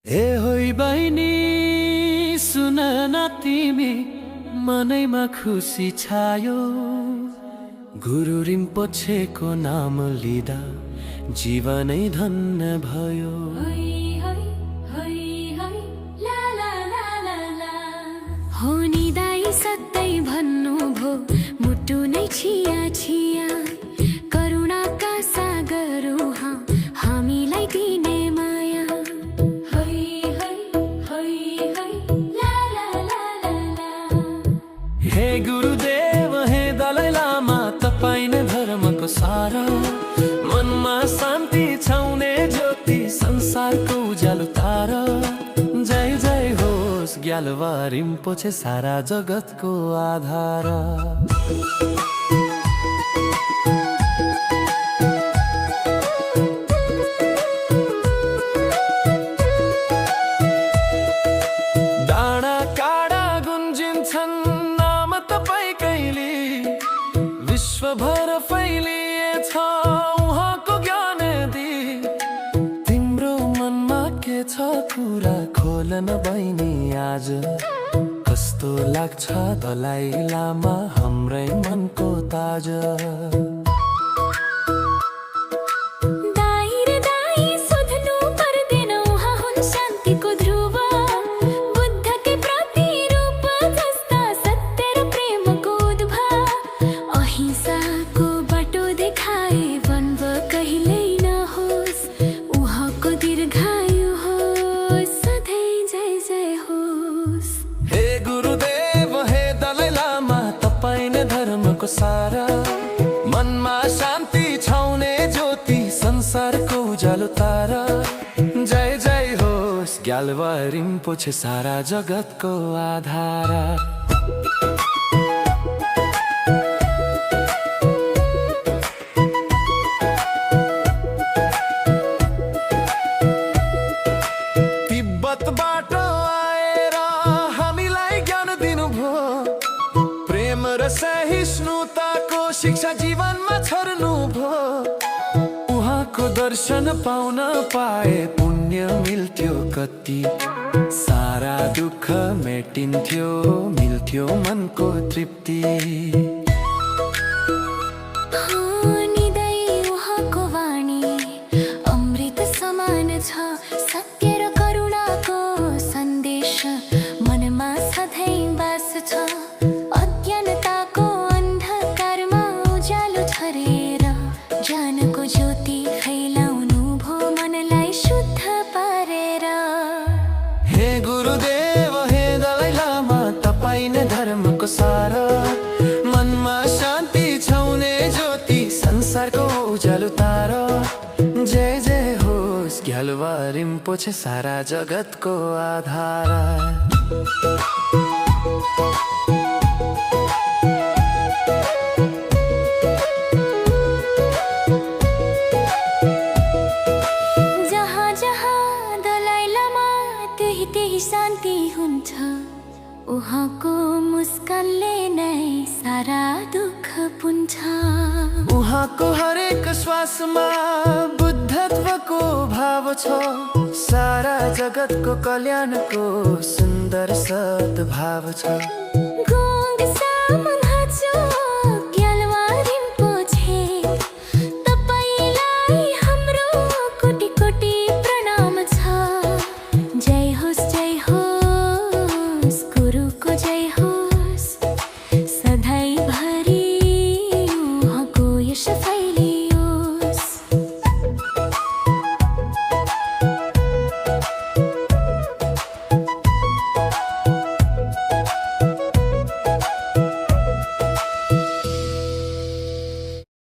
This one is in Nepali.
ए होई बहिनी सुन न तिमी मनैमा खुसी छायो। गुरु रिम्पोछेको नाम लिँदा जीवनै धन्य भयो। हो नि दाइ सत्तै भन्नु भो मुटु नै छिया छिया। करुणाका सागर उहाँ हामीलाई दिने माया। हे गुरुदेव हे दलाई लामा तपाईं नै धर्मको सार। मनमा शान्ति छाउने ज्योति संसारको उज्यालो तारा। जय जय होस् ग्याल्वा रिम्पोछे सारा जगतको आधार। डाँडा काँडा गुन्जिन्छन् नाम तपाईकैले। विश्वभर फैलिएछ उहाँको ज्ञान दी। तिम्रो मनमा के छ कुरा खोल न बहिनी आज। कस्तो लाग्छ दलाई लामा हाम्रै मनको ताज। दाइ रे दाइ सोध्नु पर्दैन उहाँ हुन् शान्तिको ध्रुव। बुद्धकै प्रतिरूप जस्ता सत्य र प्रेमको उद्भव। अहिंसाको बाटो देखाए वन्व कहिल्यै नहोस्। उहाँको दीर्घायु होस् सधैँ जय जय होस्। हे गुरुदेव हे दलाई लामा तपाईं नै धर्मको सारा। मनमा शान्ति छाउने ज्योति संसारको उज्यालो तारा। जय जय होस् ग्याल्वा रिम्पोछे सारा जगतको आधार। तिब्बतबाट आएर हामीलाई ज्ञान दिनुभयो। प्रेम र सहिष्णुताको शिक्षा जीवनमा छर्नुभयो। उहाँको दर्शन पाउन पाए पुण्य मिल्थ्यो कति। सारा दुःख मेटिन्थ्यो मिल्थ्यो मनको तृप्ति। हो नि दाइ उहाँको वाणी अमृत समान छ। सत्य र करुणाको सन्देश मनमा सधैँ बास छ। अज्ञानताको अन्धकारमा उज्यालो छरेर ज्ञानको ज्योति फैलाउनु भो मनलाई शुद्ध पारेर। हे गुरुदेव हे दलाई लामा तपाईं नै धर्मको सारा। मनमा शान्ति छाउने ज्योति संसारको उज्यालो तारा। जय जय होस् ग्याल्वा रिम्पोछे सारा जगतको आधार। जहाँ जहाँ दलाई लामा त्यही त्यही शान्ति हुन्छ। उहाँको मुस्कानले नै सारा दुःख पुन्छ। उहाँको हरेक श्वासमा बुद्धत्वको भाव छ। सारा जगतको कल्याणको सुन्दर सद्भाव छ। गुङ्ग सामन हाचो